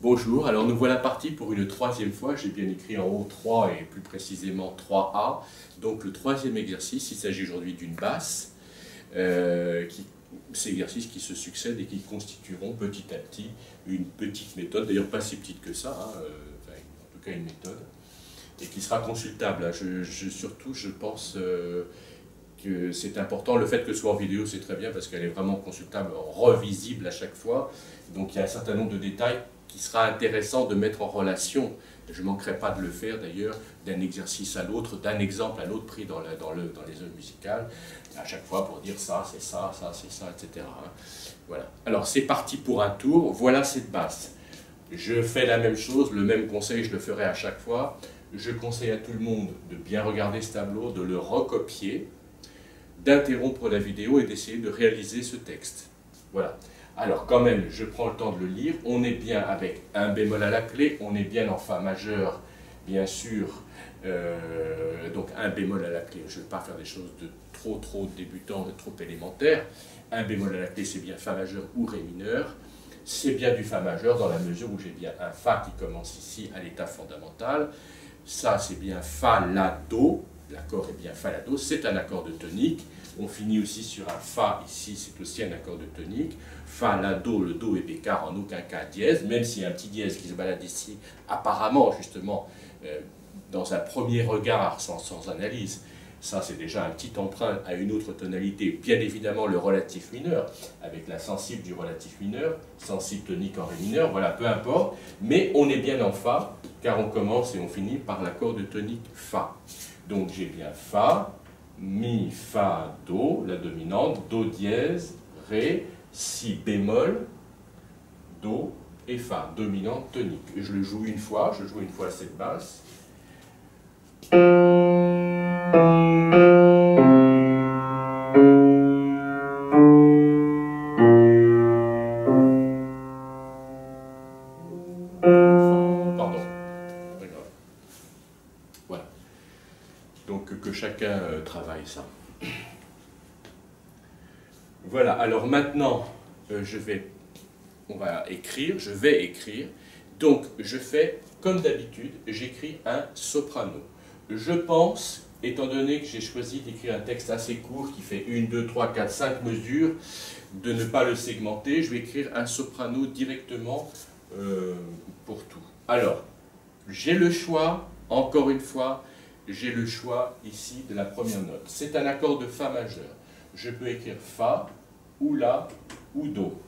Bonjour, alors nous voilà partis pour une troisième fois, j'ai bien écrit en haut 3 et plus précisément 3A. Donc le troisième exercice, il s'agit aujourd'hui d'une basse, ces exercices qui se succèdent et qui constitueront petit à petit une petite méthode, d'ailleurs pas si petite que ça, enfin, en tout cas une méthode, et qui sera consultable. Surtout je pense que c'est important, le fait que ce soit en vidéo c'est très bien parce qu'elle est vraiment consultable, revisible à chaque fois, donc il y a un certain nombre de détails qui sera intéressant de mettre en relation, je ne manquerai pas de le faire d'ailleurs, d'un exercice à l'autre, d'un exemple à l'autre pris dans les œuvres musicales, à chaque fois pour dire ça c'est ça, ça c'est ça, etc. Voilà. Alors c'est parti pour un tour, voilà cette basse. Je fais la même chose, le même conseil, je le ferai à chaque fois. Je conseille à tout le monde de bien regarder ce tableau, de le recopier, d'interrompre la vidéo et d'essayer de réaliser ce texte. Voilà. Alors quand même, je prends le temps de le lire, on est bien avec un bémol à la clé, on est bien en Fa majeur, bien sûr, donc un bémol à la clé, je ne vais pas faire des choses de trop débutantes, de trop élémentaires, un bémol à la clé c'est bien Fa majeur ou Ré mineur, c'est bien du Fa majeur dans la mesure où j'ai bien un Fa qui commence ici à l'état fondamental, ça c'est bien Fa, La, Do, l'accord est bien Fa, La, Do, c'est un accord de tonique. On finit aussi sur un Fa, ici c'est aussi un accord de tonique. Fa, La, Do, le Do est bécard, en aucun cas dièse, même s'il y a un petit dièse qui se balade ici, apparemment justement, dans un premier regard, sans analyse. Ça c'est déjà un petit emprunt à une autre tonalité, bien évidemment le relatif mineur, avec la sensible du relatif mineur, sensible tonique en Ré mineur, voilà, peu importe, mais on est bien en Fa, car on commence et on finit par l'accord de tonique Fa. Donc j'ai bien Fa, Mi, Fa, Do, la dominante, Do dièse, Ré, Si bémol, Do et Fa, dominante tonique. Et je le joue une fois, je joue une fois cette basse. Pardon, très grave. Voilà. Donc que chacun travaille ça. Voilà, alors maintenant, je vais écrire. Donc, je fais, comme d'habitude, j'écris un soprano. Je pense, étant donné que j'ai choisi d'écrire un texte assez court, qui fait 1, 2, 3, 4, 5 mesures, de ne pas le segmenter, je vais écrire un soprano directement pour tout. Alors, j'ai le choix, encore une fois, j'ai le choix ici de la première note. C'est un accord de Fa majeur. Je peux écrire Fa, ou La, ou Do.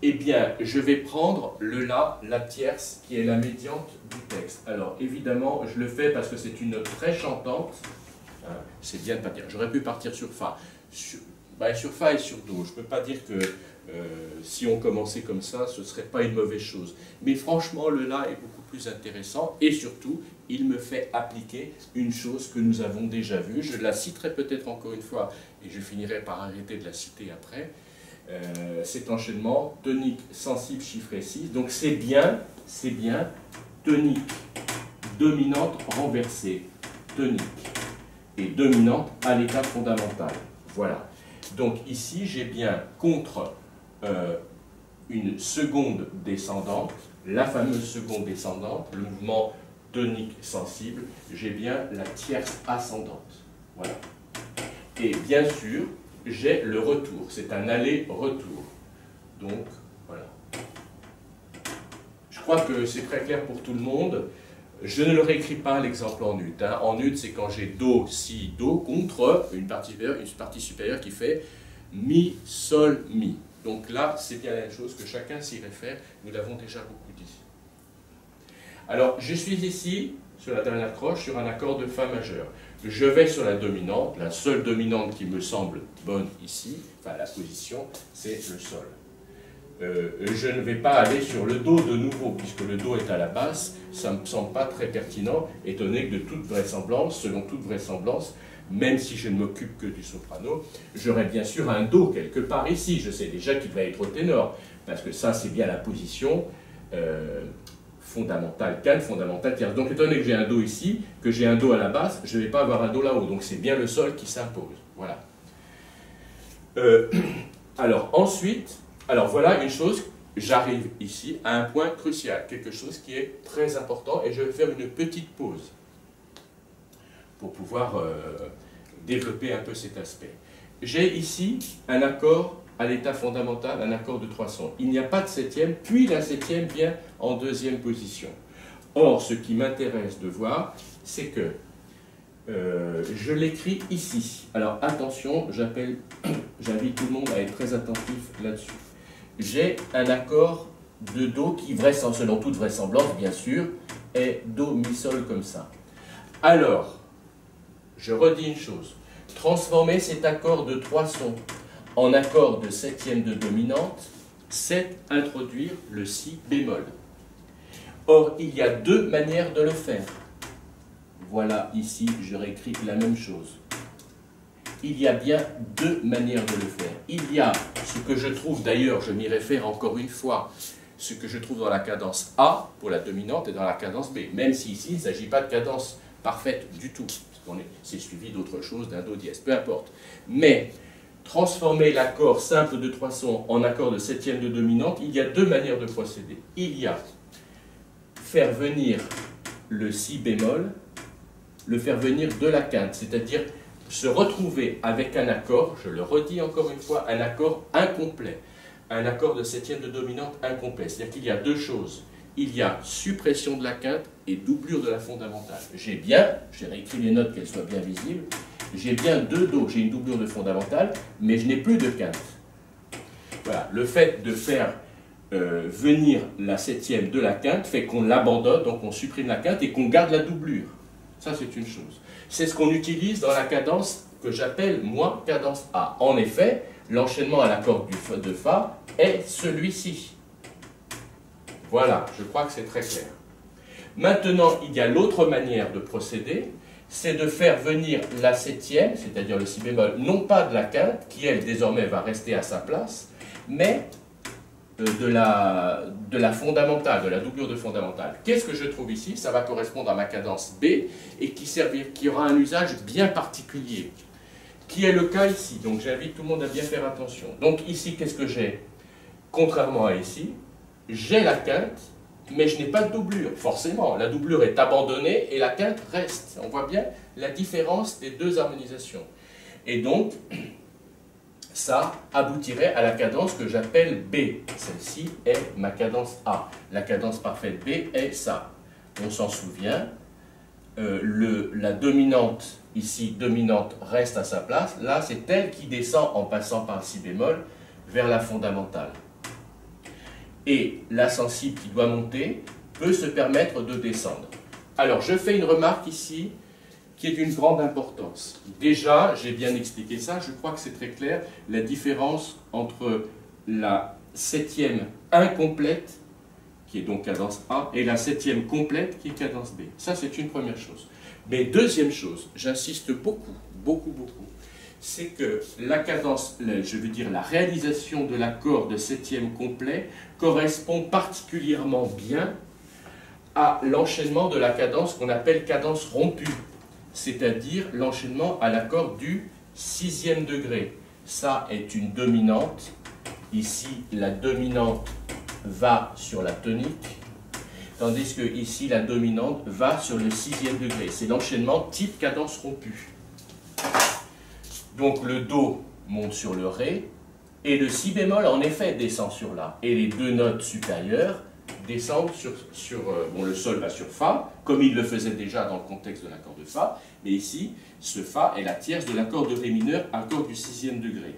Eh bien, je vais prendre le La, la tierce, qui est la médiante du texte. Alors, évidemment, je le fais parce que c'est une note très chantante. C'est bien de ne pas dire. J'aurais pu partir sur Fa. Sur Fa et sur Do. Je ne peux pas dire que si on commençait comme ça, ce ne serait pas une mauvaise chose. Mais franchement, le La est beaucoup plus intéressant. Et surtout, il me fait appliquer une chose que nous avons déjà vue. Je la citerai peut-être encore une fois, et je finirai par arrêter de la citer après. Cet enchaînement, tonique, sensible, chiffré 6. Donc c'est bien, tonique, dominante, renversée, tonique et dominante à l'état fondamental. Voilà. Donc ici, j'ai bien contre une seconde descendante, la fameuse seconde descendante, le mouvement tonique sensible, j'ai bien la tierce ascendante. Voilà. Et bien sûr, j'ai le retour, c'est un aller-retour. Donc, voilà. Je crois que c'est très clair pour tout le monde. Je ne le réécris pas l'exemple en ut. En ut, c'est quand j'ai Do, Si, Do contre une partie supérieure qui fait Mi, Sol, Mi. Donc là, c'est bien la même chose que chacun s'y réfère. Nous l'avons déjà beaucoup dit. Alors, je suis ici, sur la dernière croche, sur un accord de Fa majeur. Je vais sur la dominante, la seule dominante qui me semble bonne ici, enfin la position, c'est le Sol. Je ne vais pas aller sur le Do de nouveau, puisque le Do est à la basse, ça ne me semble pas très pertinent, étant donné que de toute vraisemblance, selon toute vraisemblance, même si je ne m'occupe que du soprano, j'aurai bien sûr un Do quelque part ici, je sais déjà qu'il va être au ténor, parce que ça c'est bien la position fondamentale canne, fondamentale tierce. Donc étant donné que j'ai un Do ici, que j'ai un Do à la basse, je ne vais pas avoir un Do là-haut, donc c'est bien le Sol qui s'impose. Voilà. Alors ensuite, alors voilà une chose, j'arrive ici à un point crucial, quelque chose qui est très important, et je vais faire une petite pause pour pouvoir développer un peu cet aspect. J'ai ici un accord à l'état fondamental, un accord de 3 sons. Il n'y a pas de septième, puis la septième vient en deuxième position. Or, ce qui m'intéresse de voir, c'est que je l'écris ici. Alors attention, j'invite tout le monde à être très attentif là-dessus. J'ai un accord de Do qui, selon toute vraisemblance, bien sûr, est Do, Mi, Sol comme ça. Alors, je redis une chose. Transformer cet accord de 3 sons en accord de septième de dominante, c'est introduire le Si bémol. Or, il y a 2 manières de le faire. Voilà, ici, je réécris la même chose. Il y a bien 2 manières de le faire. Il y a ce que je trouve, d'ailleurs, je m'y réfère encore une fois, ce que je trouve dans la cadence A pour la dominante et dans la cadence B. Même si ici, il ne s'agit pas de cadence parfaite du tout. C'est suivi d'autre chose, d'un Do dièse, peu importe. Mais, transformer l'accord simple de 3 sons en accord de septième de dominante, il y a 2 manières de procéder. Il y a faire venir le Si bémol, le faire venir de la quinte, c'est-à-dire se retrouver avec un accord, je le redis encore une fois, un accord incomplet, un accord de septième de dominante incomplet. C'est-à-dire qu'il y a 2 choses. Il y a suppression de la quinte et doublure de la fondamentale. J'ai réécrit les notes qu'elles soient bien visibles, j'ai bien 2 Do, j'ai une doublure de fondamentale, mais je n'ai plus de quinte. Voilà, le fait de faire venir la septième de la quinte fait qu'on l'abandonne, donc on supprime la quinte et qu'on garde la doublure. Ça, c'est une chose. C'est ce qu'on utilise dans la cadence que j'appelle, moi, cadence A. En effet, l'enchaînement à l'accord de Fa est celui-ci. Voilà, je crois que c'est très clair. Maintenant, il y a l'autre manière de procéder, c'est de faire venir la septième, c'est-à-dire le Si bémol, non pas de la quinte, qui elle, désormais, va rester à sa place, mais de la fondamentale, de la doublure de fondamentale. Qu'est-ce que je trouve ici? Ça va correspondre à ma cadence B et qui aura un usage bien particulier, qui est le cas ici. Donc j'invite tout le monde à bien faire attention. Donc ici, qu'est-ce que j'ai? Contrairement à ici, j'ai la quinte, mais je n'ai pas de doublure. Forcément, la doublure est abandonnée et la quinte reste. On voit bien la différence des 2 harmonisations. Et donc, ça aboutirait à la cadence que j'appelle B. Celle-ci est ma cadence A. La cadence parfaite B est ça. On s'en souvient. La dominante, ici, dominante, reste à sa place. Là, c'est elle qui descend en passant par le Si bémol vers la fondamentale. Et la sensible qui doit monter peut se permettre de descendre. Alors, je fais une remarque ici qui est d'une grande importance. Déjà, j'ai bien expliqué ça, je crois que c'est très clair, la différence entre la septième incomplète, qui est donc cadence A, et la septième complète, qui est cadence B. Ça, c'est une première chose. Mais deuxième chose, j'insiste beaucoup, c'est que la cadence, je veux dire la réalisation de l'accord de septième complet correspond particulièrement bien à l'enchaînement de la cadence qu'on appelle cadence rompue, c'est-à-dire l'enchaînement à l'accord du 6e degré. Ça est une dominante. Ici, la dominante va sur la tonique, tandis que ici, la dominante va sur le 6e degré. C'est l'enchaînement type cadence rompue. Donc le Do monte sur le Ré, et le Si bémol, en effet, descend sur La. Et les 2 notes supérieures descendent bon, le Sol va sur Fa, comme il le faisait déjà dans le contexte de l'accord de Fa, mais ici, ce Fa est la tierce de l'accord de Ré mineur, accord du 6e degré.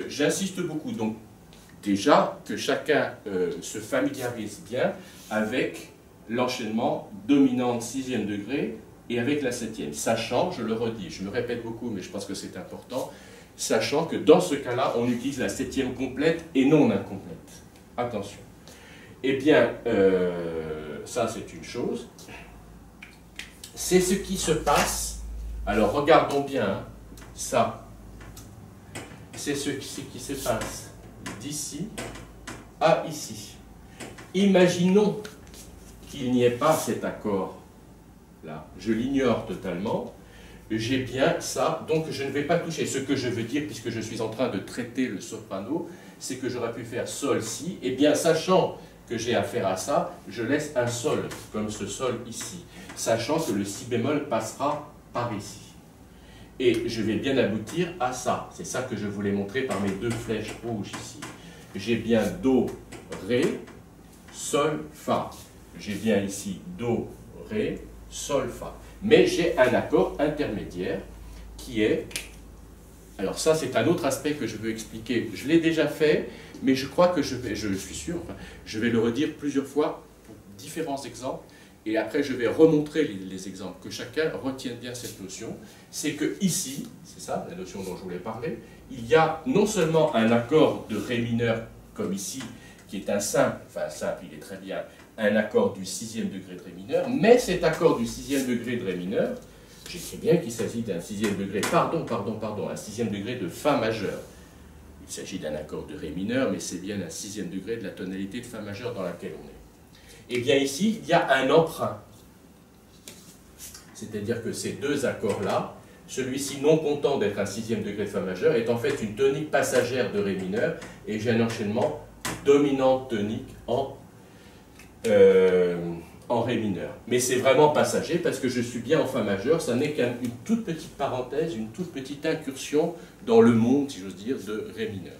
J'insiste beaucoup, donc, déjà, que chacun se familiarise bien avec l'enchaînement dominante 6e degré et avec la 7e, sachant, je le redis, je me répète beaucoup, mais je pense que c'est important, sachant que dans ce cas-là, on utilise la 7e complète et non incomplète. Attention. Eh bien, ça c'est une chose. C'est ce qui se passe. Alors regardons bien, hein, ça. C'est ce qui se passe d'ici à ici. Imaginons qu'il n'y ait pas cet accord-là. Je l'ignore totalement. J'ai bien ça, donc je ne vais pas toucher. Ce que je veux dire, puisque je suis en train de traiter le soprano, c'est que j'aurais pu faire Sol, Si, et bien sachant que j'ai affaire à ça, je laisse un Sol, comme ce Sol ici, sachant que le Si bémol passera par ici. Et je vais bien aboutir à ça. C'est ça que je voulais montrer par mes deux flèches rouges ici. J'ai bien Do, Ré, Sol, Fa. J'ai bien ici Do, Ré, Sol, Fa. Mais j'ai un accord intermédiaire qui est... Alors ça, c'est un autre aspect que je veux expliquer. Je l'ai déjà fait, mais je crois que je suis sûr, enfin, je vais le redire plusieurs fois pour différents exemples. Et après, je vais remontrer les exemples, que chacun retienne bien cette notion. C'est que ici, c'est ça la notion dont je voulais parler, il y a non seulement un accord de Ré mineur, comme ici, qui est un simple, enfin simple, il est très bien, un accord du 6e degré de Ré mineur, mais cet accord du 6e degré de Ré mineur, j'écris bien qu'il s'agit d'un 6e degré, un 6e degré de Fa majeur. Il s'agit d'un accord de Ré mineur, mais c'est bien un 6e degré de la tonalité de Fa majeur dans laquelle on est. Et bien ici, il y a un emprunt. C'est-à-dire que ces deux accords-là, celui-ci non content d'être un 6e degré de Fa majeur, est en fait une tonique passagère de Ré mineur, et j'ai un enchaînement dominante tonique en Ré mineur. Mais c'est vraiment passager parce que je suis bien en Fa majeur, ça n'est qu'une toute petite parenthèse, une toute petite incursion dans le monde, si j'ose dire, de Ré mineur.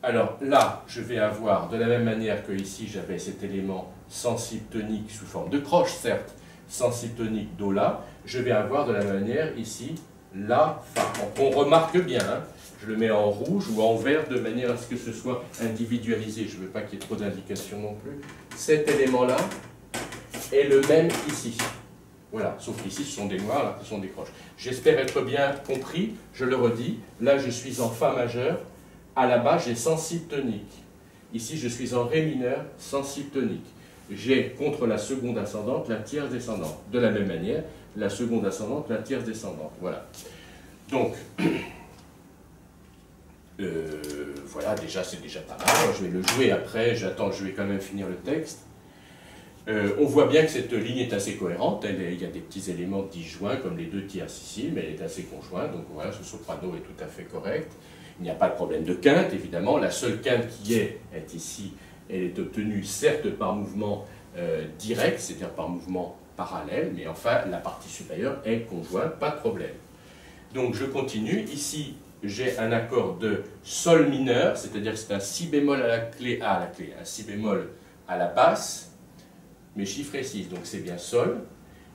Alors là, je vais avoir, de la même manière que ici, j'avais cet élément sensible tonique sous forme de croche, certes, sensible tonique Do La, je vais avoir de la même manière ici, La, Fa. On remarque bien, hein, je le mets en rouge ou en vert de manière à ce que ce soit individualisé. Je ne veux pas qu'il y ait trop d'indications non plus. Cet élément-là est le même ici. Voilà, sauf qu'ici, ce sont des noirs, là, ce sont des croches. J'espère être bien compris, je le redis. Là, je suis en Fa majeur. À la base, j'ai sensible tonique. Ici, je suis en Ré mineur, sensible tonique. J'ai contre la seconde ascendante la tierce descendante. De la même manière, la seconde ascendante, la tierce descendante. Voilà. Donc, voilà, déjà, c'est déjà pas mal. Je vais le jouer après, j'attends, je vais quand même finir le texte. On voit bien que cette ligne est assez cohérente. Il y a des petits éléments disjoints, comme les deux tierces ici, mais elle est assez conjointe. Donc voilà, ce soprano est tout à fait correct. Il n'y a pas de problème de quinte, évidemment. La seule quinte qui est ici, elle est obtenue certes par mouvement direct, c'est-à-dire par mouvement parallèle, mais enfin, la partie supérieure est conjointe, pas de problème. Donc je continue. Ici, j'ai un accord de Sol mineur, c'est-à-dire que c'est un Si bémol à la clé, un Si bémol à la basse, mes chiffres 6, donc c'est bien Sol,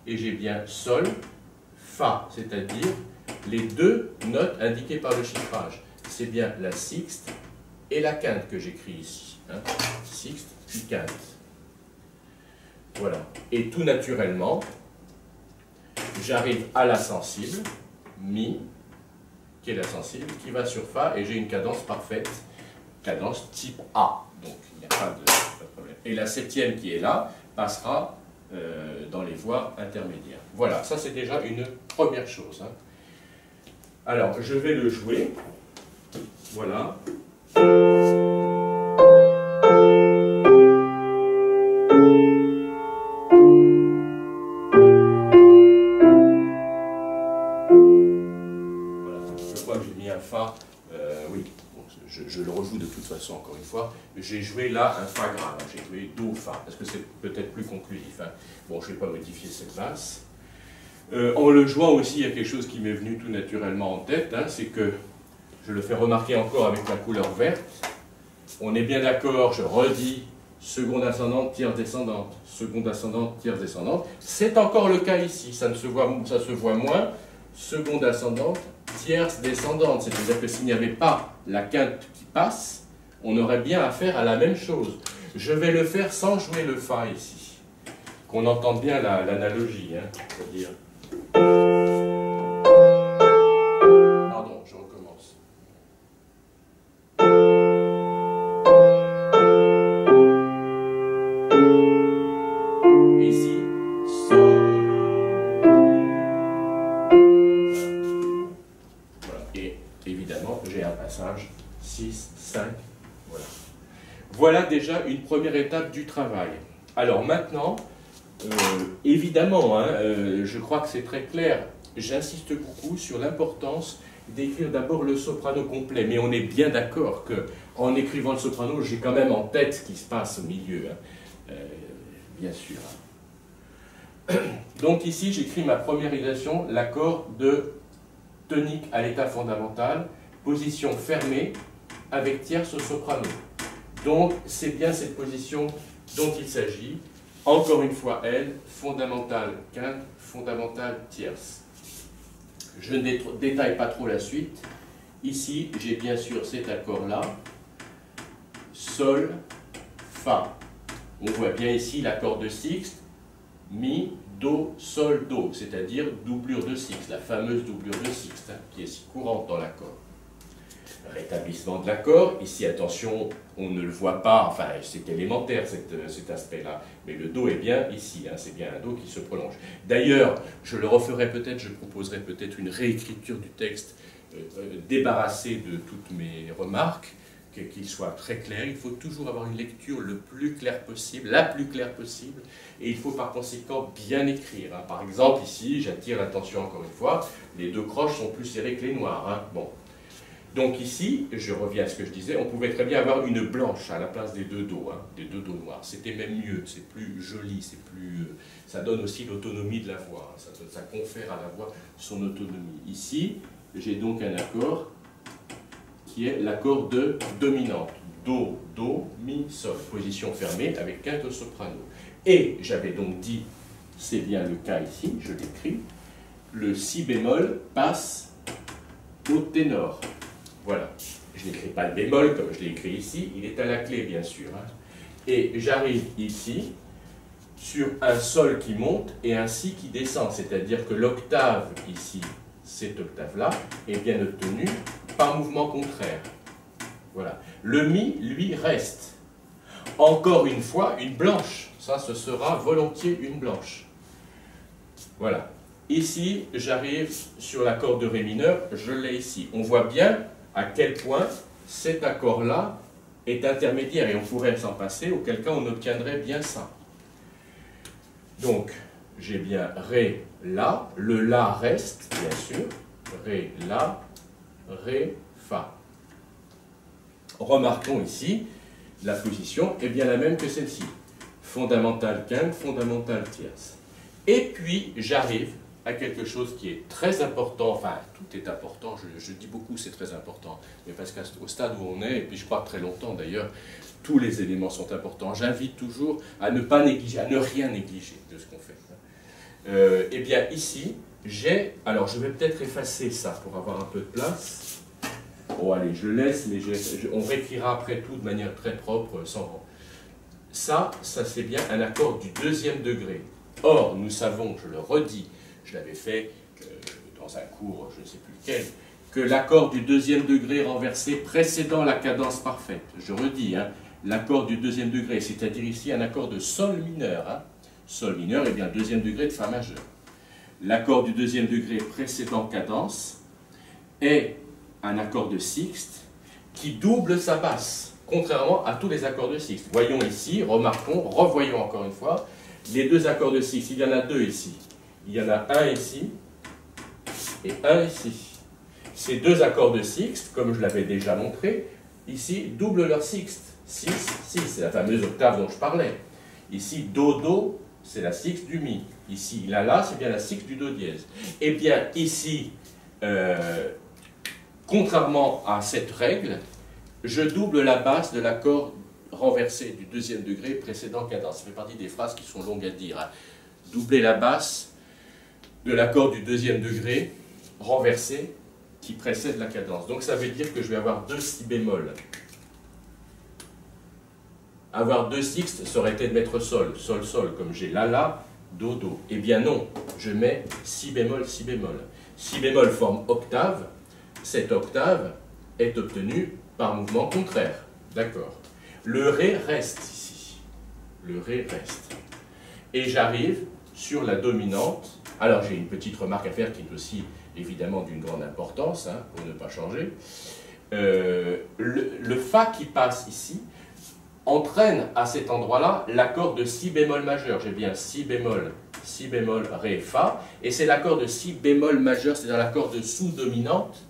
et j'ai bien Sol, Fa, c'est-à-dire les deux notes indiquées par le chiffrage. C'est bien la sixte et la quinte que j'écris ici. Hein. Sixte puis quinte. Voilà. Et tout naturellement, j'arrive à la sensible, Mi, qui est la sensible, qui va sur Fa, et j'ai une cadence parfaite, cadence type A. Donc il n'y a pas de problème. Et la septième qui est là passera dans les voies intermédiaires. Voilà, ça c'est déjà une première chose. Hein. Alors, je vais le jouer. Voilà. Je crois que j'ai mis un Fa. Oui, bon, je le rejoue de toute façon, encore une fois. J'ai joué là un Fa grave. J'ai joué Do, Fa, parce que c'est peut-être plus conclusif. Hein. Bon, je ne vais pas modifier cette basse. En le jouant aussi, il y a quelque chose qui m'est venu tout naturellement en tête, hein, c'est que je le fais remarquer encore avec la couleur verte. On est bien d'accord, je redis, seconde ascendante, tierce descendante, seconde ascendante, tierce descendante. C'est encore le cas ici, ça se voit moins. Seconde ascendante, tierce descendante. C'est-à-dire que s'il n'y avait pas la quinte qui passe, on aurait bien affaire à la même chose. Je vais le faire sans jouer le Fa ici. Qu'on entende bien l'analogie, hein, c'est-à-dire... Pardon, je recommence. Et ici, Sol. Voilà. Et évidemment, j'ai un passage 6, 5, voilà. Voilà déjà une première étape du travail. Alors maintenant, évidemment, hein, je crois que c'est très clair, j'insiste beaucoup sur l'importance d'écrire d'abord le soprano complet, mais on est bien d'accord que en écrivant le soprano, j'ai quand même en tête ce qui se passe au milieu, hein. Bien sûr. Donc ici, j'écris ma première réalisation, l'accord de tonique à l'état fondamental, position fermée avec tierce au soprano. Donc c'est bien cette position dont il s'agit. Encore une fois, elle, fondamentale quinte, fondamentale tierce. Je ne détaille pas trop la suite. Ici, j'ai bien sûr cet accord-là, Sol, Fa. On voit bien ici l'accord de sixte, Mi, Do, Sol, Do, c'est-à-dire doublure de sixte, la fameuse doublure de sixte, hein, qui est si courante dans l'accord. Rétablissement de l'accord, ici attention, on ne le voit pas, enfin c'est élémentaire cet aspect-là, mais le Do est bien ici, hein, c'est bien un Do qui se prolonge. D'ailleurs, je le referai peut-être, je proposerai peut-être une réécriture du texte débarrassé de toutes mes remarques, qu'il soit très clair. Il faut toujours avoir une lecture le plus claire possible, la plus claire possible, et il faut par conséquent bien écrire. Hein. Par exemple, ici, j'attire l'attention encore une fois, les deux croches sont plus serrées que les noires. Hein. Bon. Donc ici, je reviens à ce que je disais, on pouvait très bien avoir une blanche à la place des deux dos, hein, des deux dos noirs. C'était même mieux, c'est plus joli, c'est plus, ça donne aussi l'autonomie de la voix, hein, ça confère à la voix son autonomie. Ici, j'ai donc un accord qui est l'accord de dominante. Do, Do, Mi, Sol. Position fermée avec quinte au soprano. Et j'avais donc dit, c'est bien le cas ici, je l'écris, le Si bémol passe au ténor. Voilà. Je n'écris pas le bémol comme je l'ai écrit ici, il est à la clé bien sûr. Hein. Et j'arrive ici sur un Sol qui monte et un Si qui descend, c'est-à-dire que l'octave ici, cette octave-là, est bien obtenue par mouvement contraire. Voilà. Le Mi, lui, reste. Encore une fois, une blanche. Ça, ce sera volontiers une blanche. Voilà. Ici, j'arrive sur l'accord de Ré mineur, je l'ai ici. On voit bien à quel point cet accord-là est intermédiaire et on pourrait s'en passer, auquel cas on obtiendrait bien ça. Donc, j'ai bien Ré, La. Le La reste, bien sûr. Ré, La. Ré, Fa. Remarquons ici, la position est bien la même que celle-ci. Fondamentale quinte, fondamentale tierce. Et puis, j'arrive à quelque chose qui est très important, enfin, tout est important, je dis beaucoup c'est très important, mais parce qu'au stade où on est, et puis je crois que très longtemps d'ailleurs, tous les éléments sont importants. J'invite toujours à ne pas négliger, à ne rien négliger de ce qu'on fait. Eh bien, ici, alors je vais peut-être effacer ça pour avoir un peu de place. Bon, allez, je laisse, mais on réécrira après tout de manière très propre, sans... Ça c'est bien un accord du deuxième degré. Or, nous savons, je le redis, je l'avais fait dans un cours, je ne sais plus lequel, que l'accord du deuxième degré renversé précédant la cadence parfaite. Je redis, hein, l'accord du deuxième degré, c'est-à-dire ici un accord de Sol mineur. Hein. Sol mineur est bien deuxième degré de Fa majeur. L'accord du deuxième degré précédant cadence est un accord de sixte qui double sa basse, contrairement à tous les accords de sixte. Voyons ici, remarquons, revoyons encore une fois, les deux accords de sixte, il y en a deux ici. Il y en a un ici et un ici. Ces deux accords de sixte, comme je l'avais déjà montré, ici, doublent leur sixte. 6, 6, c'est la fameuse octave dont je parlais. Ici, Do, Do, c'est la sixte du Mi. Ici, La, c'est bien la sixte du Do dièse. Et bien, ici, contrairement à cette règle, je double la basse de l'accord renversé du deuxième degré précédent cadence. Ça fait partie des phrases qui sont longues à dire. Hein. Doubler la basse de l'accord du deuxième degré renversé qui précède la cadence. Donc ça veut dire que je vais avoir deux si bémol. Avoir deux sixtes, ça aurait été de mettre Sol, Sol, Sol, comme j'ai La, Do, Do. Eh bien non, je mets si bémol, si bémol. Si bémol forme octave, cette octave est obtenue par mouvement contraire. D'accord. Le Ré reste ici. Le Ré reste. Et j'arrive sur la dominante. Alors j'ai une petite remarque à faire qui est aussi évidemment d'une grande importance, hein, pour ne pas changer. Le Fa qui passe ici entraîne à cet endroit-là l'accord de Si bémol majeur. J'ai bien Si bémol, Ré, Fa, et c'est l'accord de Si bémol majeur, c'est-à-dire l'accord de sous-dominante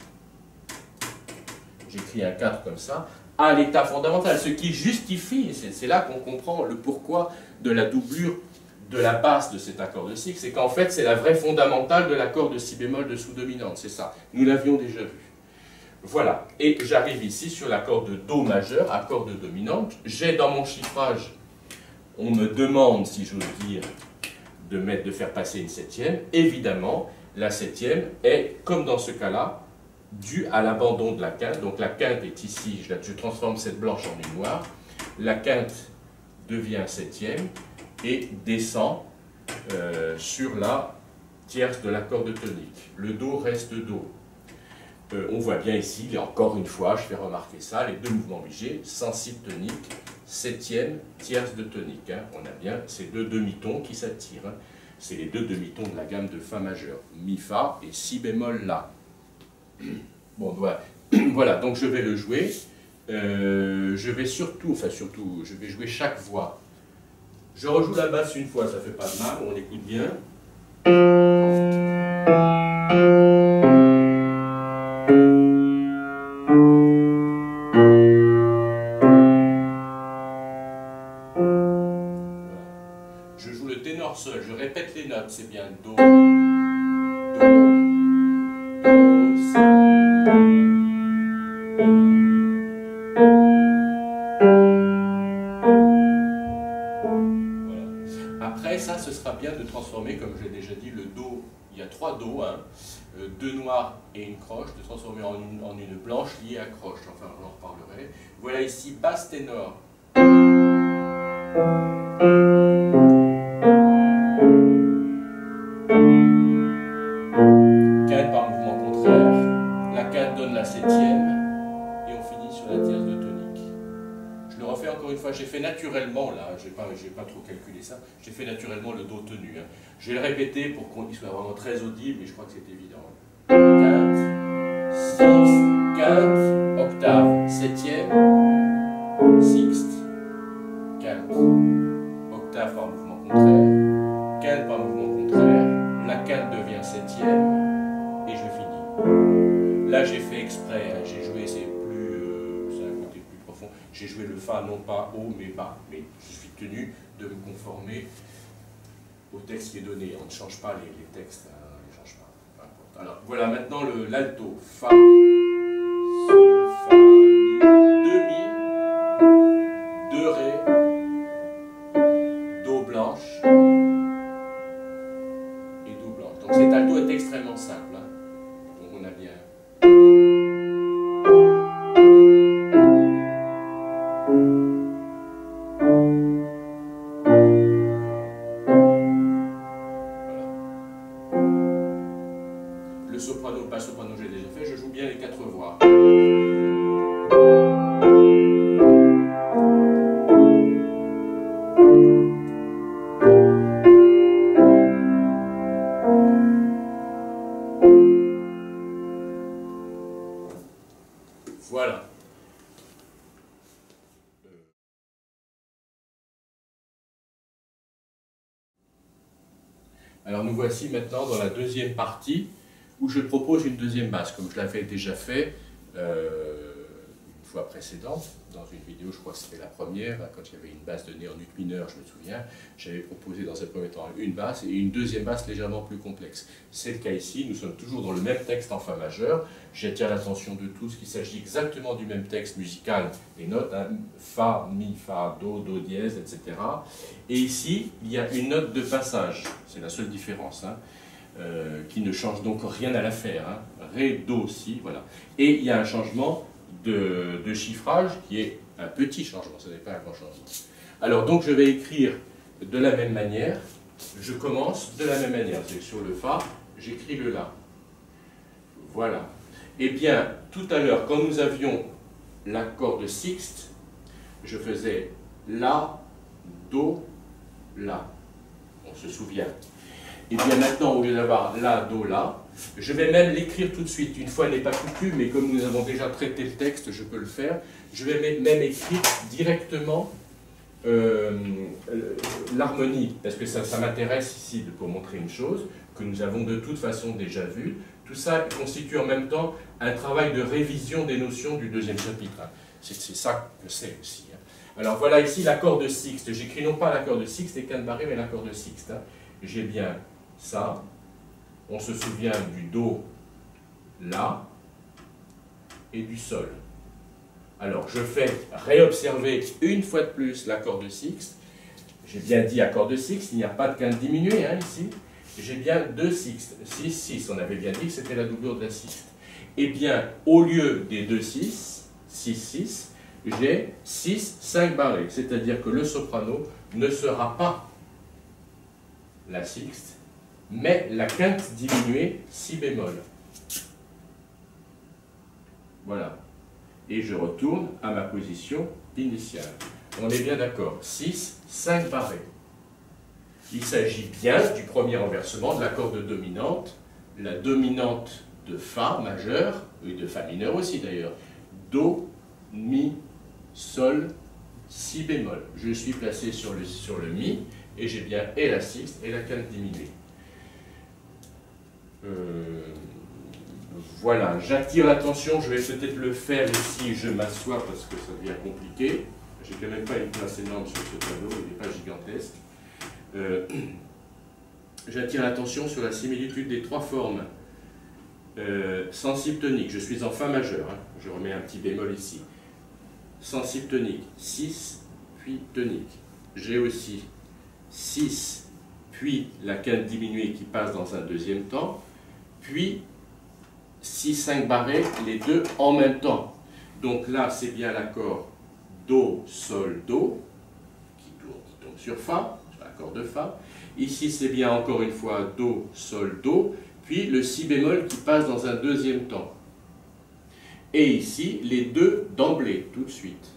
j'écris un 4 comme ça, à l'état fondamental, ce qui justifie, c'est là qu'on comprend le pourquoi de la doublure de la basse de cet accord de si, c'est qu'en fait c'est la vraie fondamentale de l'accord de si bémol de sous-dominante, c'est ça, nous l'avions déjà vu. Voilà, et j'arrive ici sur l'accord de Do majeur, accord de dominante, j'ai dans mon chiffrage, on me demande, si j'ose dire, de faire passer une septième, évidemment, la septième est, comme dans ce cas-là, due à l'abandon de la quinte. Donc la quinte est ici, je transforme cette blanche en une noire. La quinte devient septième et descend sur la tierce de l'accord de tonique. Le Do reste Do. On voit bien ici, et encore une fois, je fais remarquer ça, les deux mouvements obligés, sensible tonique, septième, tierce de tonique. Hein. On a bien ces deux demi-tons qui s'attirent. Hein. C'est les deux demi-tons de la gamme de Fa majeur, Mi, Fa et Si bémol, La. Bon, voilà. Voilà, donc je vais le jouer. Je vais surtout, je vais jouer chaque voix. Je rejoue la basse une fois, ça fait pas de mal, on écoute bien. Je joue le ténor seul, je répète les notes, c'est bien Do, Do, Do, Si. Voilà. Après ça, ce sera bien de transformer, comme j'ai déjà dit, le Do, il y a trois Do, hein, deux noirs et une croche, de transformer en une blanche liée à croche, enfin j'en reparlerai. Voilà ici, basse ténor. Quinte par mouvement contraire, la quinte donne la septième, et on finit sur la tierce de tonique. Je le refais encore une fois, j'ai fait naturellement, là, j'ai pas trop calculé ça, j'ai fait naturellement le Do tenu. Hein. Je vais le répéter pour qu'il soit vraiment très audible, mais je crois que c'est évident. Quinte, sixte, quinte, octave, septième, sixte, quinte, octave par mouvement contraire, quinte par mouvement contraire, la quinte devient septième, et je finis. Là j'ai fait exprès, hein, j'ai joué, c'est un côté plus profond, j'ai joué le Fa non pas haut mais bas, mais je suis tenu de me conformer au texte qui est donné, on ne change pas les textes, hein, on ne les change pas, peu importe. Alors voilà maintenant l'alto, Fa, Sol, Fa, Mi, deux Ré, Do blanche, donc cet alto est extrêmement simple. Hein. Donc on a bien. Voilà. Le soprano, pas soprano, j'ai déjà fait. Je joue bien les quatre voix. Voilà. Alors nous voici maintenant dans la deuxième partie où je propose une deuxième basse, comme je l'avais déjà fait une fois précédente, dans une vidéo, je crois que c'était la première, quand il y avait une basse donnée en ut mineur, je me souviens, j'avais proposé dans un premier temps une basse et une deuxième basse légèrement plus complexe. C'est le cas ici, nous sommes toujours dans le même texte en Fa majeur, j'attire l'attention de tous qu'il s'agit exactement du même texte musical, les notes, hein, Fa, Mi, Fa, Do, Do dièse, etc. Et ici, il y a une note de passage, c'est la seule différence, hein, qui ne change donc rien à l'affaire, hein. Ré, Do, Si, voilà. Et il y a un changement de chiffrage qui est un petit changement, ce n'est pas un grand changement. Alors donc je vais écrire de la même manière, je commence de la même manière, c'est sur le Fa, j'écris le La. Voilà. Eh bien, tout à l'heure, quand nous avions l'accord de sixte, je faisais La, Do, La. On se souvient. Et bien maintenant, au lieu d'avoir La, Do, La, je vais même l'écrire tout de suite. Une fois n'est pas coutume, mais comme nous avons déjà traité le texte, je peux le faire. Je vais même écrire directement l'harmonie, parce que ça m'intéresse ici pour montrer une chose que nous avons de toute façon déjà vue. Tout ça constitue en même temps un travail de révision des notions du deuxième chapitre. C'est ça que c'est aussi. Alors voilà ici l'accord de sixte. J'écris non pas l'accord de sixte et quinte barrée, mais l'accord de sixte. J'ai bien ça. On se souvient du Do, La et du Sol. Alors je fais réobserver une fois de plus l'accord de sixte. J'ai bien dit accord de sixte, il n'y a pas de quinte diminuée ici. J'ai bien deux sixtes, 6, 6. On avait bien dit que c'était la doublure de la sixte. Eh bien, au lieu des deux 6, 6, 6, j'ai 6, 5 barrés. C'est-à-dire que le soprano ne sera pas la sixte, mais la quinte diminuée si bémol. Voilà. Et je retourne à ma position initiale. On est bien d'accord. 6, 5 barrés. Il s'agit bien du premier renversement de la corde dominante, la dominante de Fa majeur, et de Fa mineur aussi d'ailleurs. Do, Mi, Sol, Si bémol. Je suis placé sur le Mi, et j'ai bien et la sixte et la quinte diminuée. Voilà, j'attire l'attention, je vais peut-être le faire ici, je m'assois parce que ça devient compliqué. J'ai quand même pas une place énorme sur ce tableau, il n'est pas gigantesque. J'attire l'attention sur la similitude des trois formes sensible tonique. Je suis en Fa majeur, je remets un petit bémol ici. Sensible tonique, 6, puis tonique. J'ai aussi 6, puis la quinte diminuée qui passe dans un deuxième temps, puis 6, 5 barrés, les deux en même temps. Donc là, c'est bien l'accord Do, Sol, Do, qui tombe sur Fa, sur l'accord de Fa. Ici, c'est bien encore une fois Do, Sol, Do, puis le Si bémol qui passe dans un deuxième temps. Et ici, les deux d'emblée, tout de suite.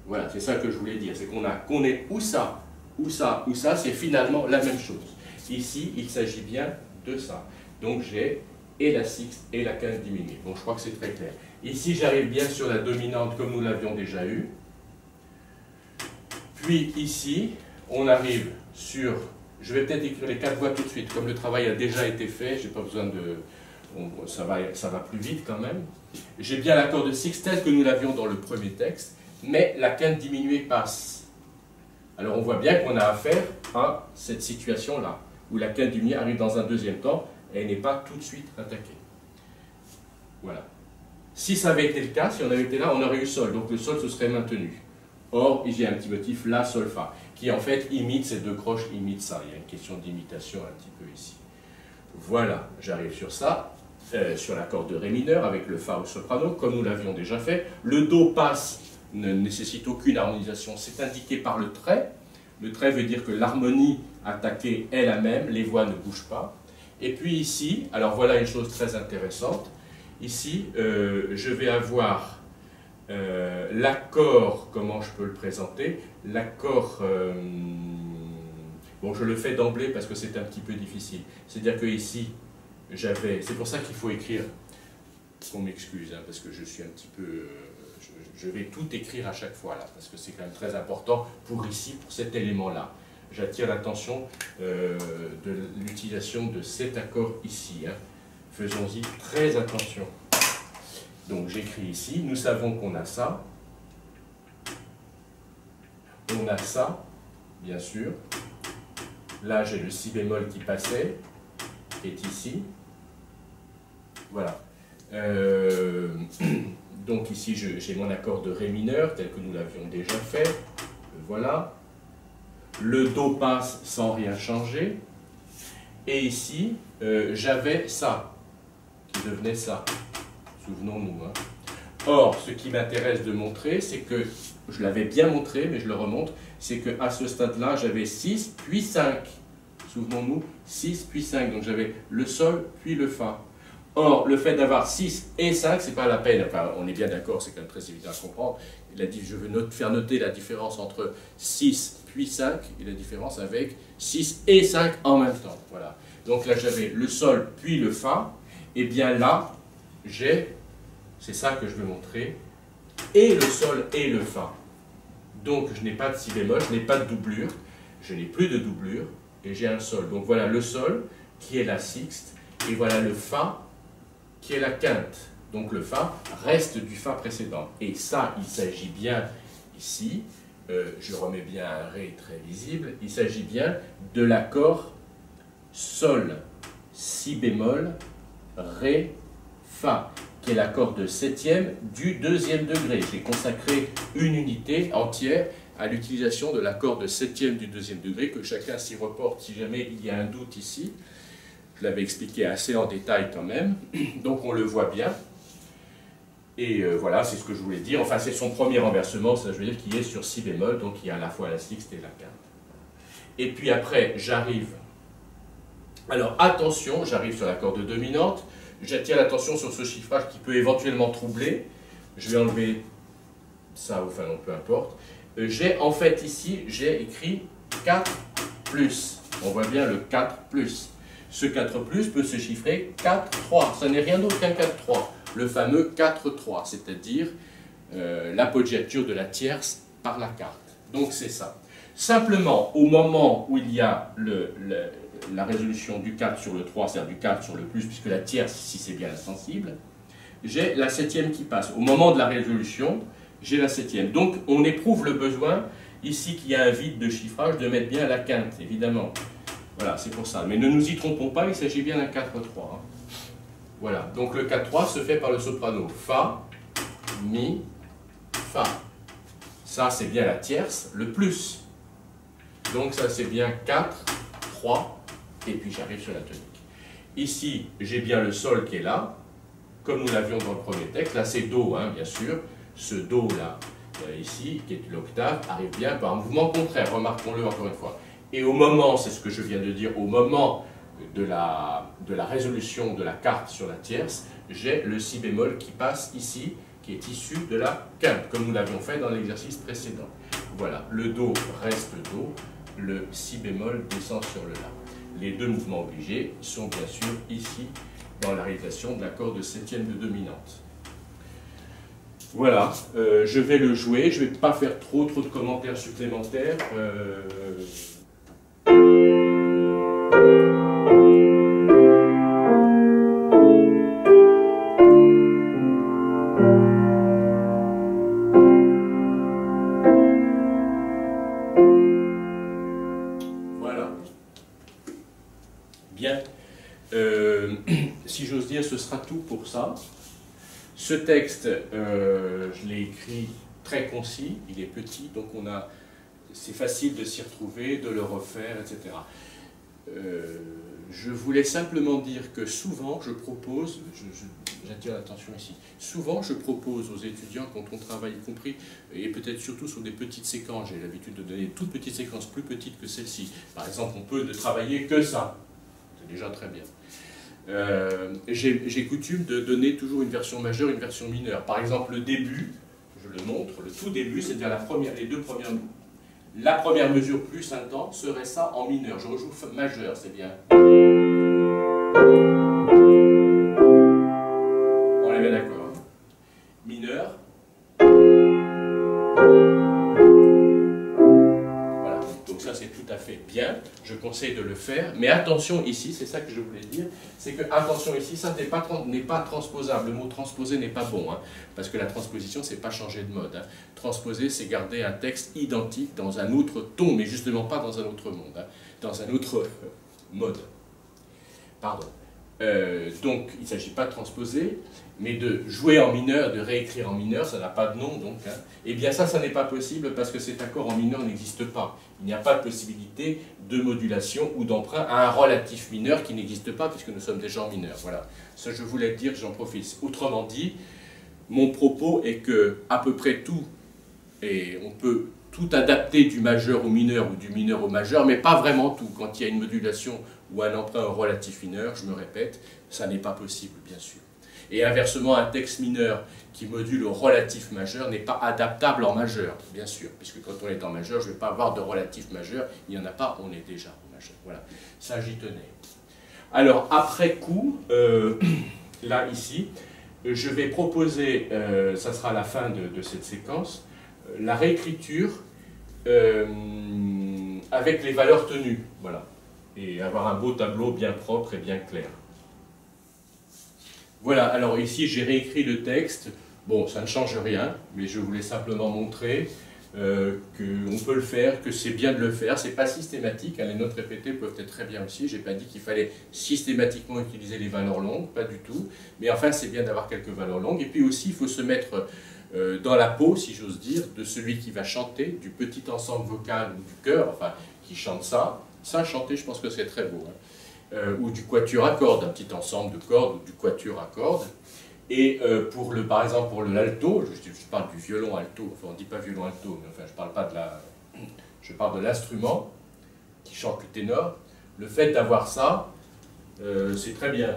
Voilà, c'est ça que je voulais dire, c'est qu'on est ou ça, ou ça, ou ça, c'est finalement la même chose. Ici, il s'agit bien de ça. Donc j'ai et la sixte et la quinte diminuée. Bon, je crois que c'est très clair. Ici, j'arrive bien sur la dominante comme nous l'avions déjà eu. Puis ici, on arrive sur... Je vais peut-être écrire les 4 voix tout de suite. Comme le travail a déjà été fait, j'ai pas besoin de... ça va plus vite quand même. J'ai bien l'accord de sixte tel que nous l'avions dans le premier texte, mais la quinte diminuée passe. Alors on voit bien qu'on a affaire à cette situation-là, où la quinte diminuée arrive dans un deuxième temps, et elle n'est pas tout de suite attaquée. Voilà. Si ça avait été le cas, si on avait été là, on aurait eu Sol, donc le Sol se serait maintenu. Or, il y a un petit motif La, Sol, Fa, qui en fait imite ces deux croches, imite ça. Il y a une question d'imitation un petit peu ici. Voilà, j'arrive sur ça, sur l'accord de Ré mineur avec le Fa au soprano, comme nous l'avions déjà fait. Le Do passe, ne nécessite aucune harmonisation, c'est indiqué par le trait. Le trait veut dire que l'harmonie attaquée est la même, les voix ne bougent pas. Et puis ici, alors voilà une chose très intéressante, ici je vais avoir l'accord, comment je peux le présenter, l'accord, bon je le fais d'emblée parce que c'est un petit peu difficile, c'est-à-dire que ici j'avais, c'est pour ça qu'il faut écrire, qu'on m'excuse, parce que je suis un petit peu, je vais tout écrire à chaque fois là, parce que c'est quand même très important pour ici, pour cet élément-là. J'attire l'attention de l'utilisation de cet accord ici. Faisons-y très attention. Donc j'écris ici, nous savons qu'on a ça. On a ça, bien sûr. Là j'ai le Si bémol qui passait, qui est ici. Voilà. Donc ici j'ai mon accord de Ré mineur, tel que nous l'avions déjà fait. Voilà. Le Do passe sans rien changer. Et ici, j'avais ça, qui devenait ça. Souvenons-nous. Or, ce qui m'intéresse de montrer, c'est que, je l'avais bien montré, mais je le remontre, c'est qu'à ce stade-là, j'avais 6, puis 5. Souvenons-nous, 6, puis 5. Donc j'avais le Sol, puis le Fa. Or, le fait d'avoir 6 et 5, c'est pas la peine. Enfin, on est bien d'accord, c'est quand même très évident à comprendre. Je veux faire noter la différence entre 6 puis 5 et la différence avec 6 et 5 en même temps. Voilà. Donc là, j'avais le Sol puis le Fa. Et bien là, j'ai, c'est ça que je veux montrer, et le Sol et le Fa. Donc je n'ai pas de si bémol, je n'ai pas de doublure, je n'ai plus de doublure, et j'ai un sol. Donc voilà le sol, qui est la sixte, et voilà le fa, qui est la quinte. Donc le fa reste du fa précédent. Et ça, il s'agit bien ici, je remets bien un ré très visible, il s'agit bien de l'accord sol, si bémol, ré, fa, qui est l'accord de septième du deuxième degré. J'ai consacré une unité entière à l'utilisation de l'accord de septième du deuxième degré, que chacun s'y reporte si jamais il y a un doute ici. Je l'avais expliqué assez en détail quand même, donc on le voit bien. Et voilà, c'est ce que je voulais dire. Enfin, c'est son premier renversement, ça je veux dire, qui est sur si bémol, donc il y a à la fois la sixte et la quinte. Et puis après, j'arrive. Alors attention, j'arrive sur la corde dominante. J'attire l'attention sur ce chiffrage qui peut éventuellement troubler. Je vais enlever ça, enfin non, peu importe. J'ai en fait ici, j'ai écrit 4 plus. On voit bien le 4 plus. Ce 4 plus peut se chiffrer 4, 3. Ça n'est rien d'autre qu'un 4, 3. Le fameux 4, 3, c'est-à-dire l'appoggiature de la tierce par la carte. Donc c'est ça. Simplement, au moment où il y a la résolution du 4 sur le 3, c'est-à-dire du 4 sur le plus, puisque la tierce, ici c'est bien la sensible, j'ai la septième qui passe. Au moment de la résolution, j'ai la septième. Donc on éprouve le besoin, ici qu'il y a un vide de chiffrage, de mettre bien la quinte, évidemment. Voilà, c'est pour ça. Mais ne nous y trompons pas, il s'agit bien d'un 4-3. Hein. Voilà, donc le 4-3 se fait par le soprano. Fa, Mi, Fa. Ça, c'est bien la tierce, le plus. Donc ça, c'est bien 4, 3, et puis j'arrive sur la tonique. Ici, j'ai bien le sol qui est là, comme nous l'avions dans le premier texte. Là, c'est Do, hein, bien sûr. Ce Do-là, ici, qui est l'octave, arrive bien par un mouvement contraire, remarquons-le encore une fois. Et au moment, c'est ce que je viens de dire, au moment de la résolution de la carte sur la tierce, j'ai le si bémol qui passe ici, qui est issu de la quinte, comme nous l'avions fait dans l'exercice précédent. Voilà, le Do reste Do, le si bémol descend sur le La. Les deux mouvements obligés sont bien sûr ici, dans la réalisation de l'accord de septième de dominante. Voilà, je vais le jouer, je ne vais pas faire trop de commentaires supplémentaires. Voilà. Bien. Si j'ose dire, ce sera tout pour ça. Ce texte, je l'ai écrit très concis, il est petit, donc c'est facile de s'y retrouver, de le refaire, etc. Je voulais simplement dire que souvent, je propose, j'attire l'attention ici, souvent je propose aux étudiants, quand on travaille, y compris, et peut-être surtout sur des petites séquences, j'ai l'habitude de donner de toutes petites séquences plus petites que celle-ci. Par exemple, on peut ne travailler que ça, c'est déjà très bien. J'ai coutume de donner toujours une version majeure, une version mineure. Par exemple, le début, je le montre, le tout début, c'est-à-dire les deux premières. La première mesure plus un temps serait ça en mineur. Je rejoue majeur, c'est bien. On est bien d'accord. Mineur. Voilà, donc ça c'est tout à fait bien. Je conseille de le faire. Mais attention ici, c'est ça que je voulais dire, c'est que attention ici, ça n'est pas transposable. Le mot transposer n'est pas bon, hein, parce que la transposition, c'est pas changer de mode. Hein. Transposer, c'est garder un texte identique dans un autre ton, mais justement pas dans un autre monde, hein, dans un autre mode. Pardon. Donc, il ne s'agit pas de transposer, mais de jouer en mineur, de réécrire en mineur, ça n'a pas de nom, donc. Hein. Eh bien ça n'est pas possible parce que cet accord en mineur n'existe pas. Il n'y a pas de possibilité de modulation ou d'emprunt à un relatif mineur qui n'existe pas puisque nous sommes déjà en mineur. Voilà, ça je voulais le dire, j'en profite. Autrement dit, mon propos est que à peu près tout, et on peut tout adapter du majeur au mineur ou du mineur au majeur, mais pas vraiment tout. Quand il y a une modulation ou un emprunt au relatif mineur, je me répète, ça n'est pas possible, bien sûr. Et inversement, un texte mineur qui module au relatif majeur n'est pas adaptable en majeur, bien sûr, puisque quand on est en majeur, je ne vais pas avoir de relatif majeur, il n'y en a pas, on est déjà en majeur. Voilà, ça j'y tenais. Alors, après coup, là, ici, je vais proposer, ça sera la fin de cette séquence, la réécriture avec les valeurs tenues, voilà, et avoir un beau tableau bien propre et bien clair. Voilà, alors ici j'ai réécrit le texte. Bon, ça ne change rien, mais je voulais simplement montrer qu'on peut le faire, que c'est bien de le faire. C'est pas systématique, hein, les notes répétées peuvent être très bien aussi. J'ai pas dit qu'il fallait systématiquement utiliser les valeurs longues, pas du tout. Mais enfin, c'est bien d'avoir quelques valeurs longues. Et puis aussi, il faut se mettre dans la peau, si j'ose dire, de celui qui va chanter, du petit ensemble vocal ou du chœur, enfin, qui chante ça. Ça, chanter, je pense que c'est très beau. Hein. Ou du quatuor à cordes, un petit ensemble de cordes, ou du quatuor à cordes. Et par exemple, pour l'alto, je parle du violon alto, enfin on ne dit pas violon alto, mais enfin je parle pas de la... Je parle de l'instrument qui chante le ténor. Le fait d'avoir ça, c'est très bien.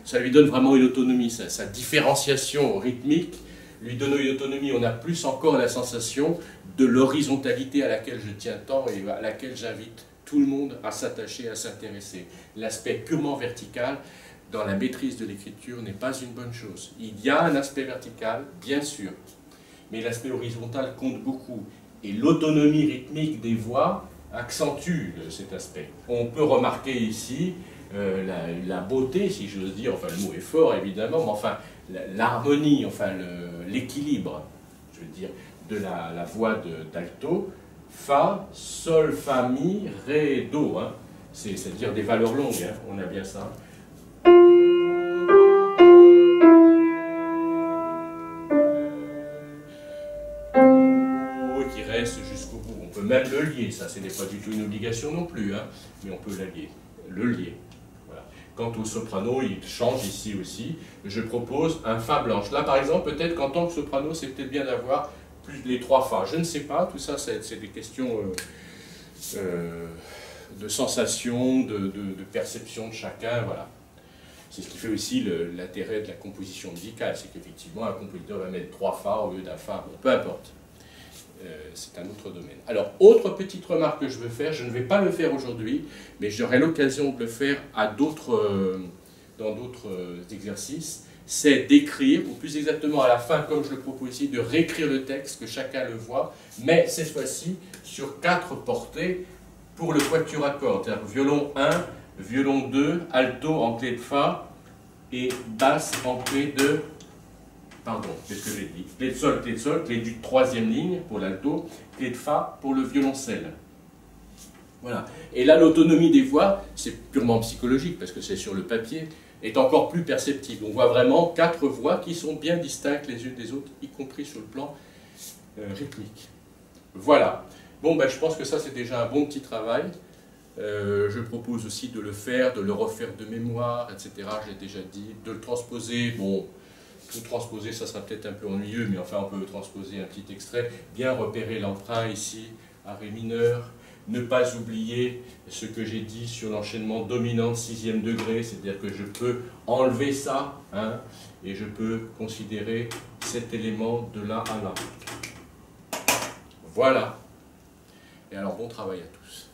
Ça lui donne vraiment une autonomie, sa différenciation rythmique lui donne une autonomie. On a plus encore la sensation de l'horizontalité à laquelle je tiens tant et à laquelle j'invite tout le monde à s'attacher, à s'intéresser. L'aspect purement vertical dans la maîtrise de l'écriture n'est pas une bonne chose. Il y a un aspect vertical, bien sûr, mais l'aspect horizontal compte beaucoup. Et l'autonomie rythmique des voix accentue cet aspect. On peut remarquer ici la beauté, si j'ose dire, enfin le mot est fort évidemment, mais enfin l'harmonie, enfin l'équilibre, je veux dire, de la voix d'alto. Fa, Sol, Fa, Mi, Ré, Do. Hein. C'est-à-dire des valeurs longues, hein. On a bien ça. Qui reste jusqu'au bout. On peut même le lier, ça, ce n'est pas du tout une obligation non plus, hein, mais on peut le lier. Voilà. Quant au soprano, il change ici aussi. Je propose un Fa blanche. Là, par exemple, peut-être qu'en tant que soprano, c'est peut-être bien d'avoir les 3 Fa. Je ne sais pas, tout ça, c'est des questions de sensation, de perception de chacun, voilà. C'est ce qui fait aussi l'intérêt de la composition musicale, c'est qu'effectivement, un compositeur va mettre 3 Fa au lieu d'un Fa, bon, peu importe. C'est un autre domaine. Alors, autre petite remarque que je veux faire, je ne vais pas le faire aujourd'hui, mais j'aurai l'occasion de le faire dans d'autres exercices, c'est d'écrire, ou plus exactement à la fin, comme je le propose ici, de réécrire le texte, que chacun le voit, mais cette fois-ci sur 4 portées pour le quatuor à cordes, c'est-à-dire violon 1, violon 2, alto en clé de Fa, et basse en clé de... Pardon, qu'est-ce que j'ai dit? Clé de sol, clé du 3e ligne pour l'alto, clé de Fa pour le violoncelle. Voilà. Et là, l'autonomie des voix, c'est purement psychologique, parce que c'est sur le papier, est encore plus perceptible. On voit vraiment 4 voix qui sont bien distinctes les unes des autres, y compris sur le plan rythmique. Voilà. Bon, ben, je pense que ça, c'est déjà un bon petit travail. Je propose aussi de le faire, de le refaire de mémoire, etc. J'ai déjà dit. De le transposer, bon, tout transposer, ça sera peut-être un peu ennuyeux, mais enfin, on peut transposer un petit extrait. Bien repérer l'emprunt ici, à Ré mineur. Ne pas oublier ce que j'ai dit sur l'enchaînement dominant de 6e degré, c'est-à-dire que je peux enlever ça, hein, et je peux considérer cet élément de là à là. Voilà. Et alors, bon travail à tous.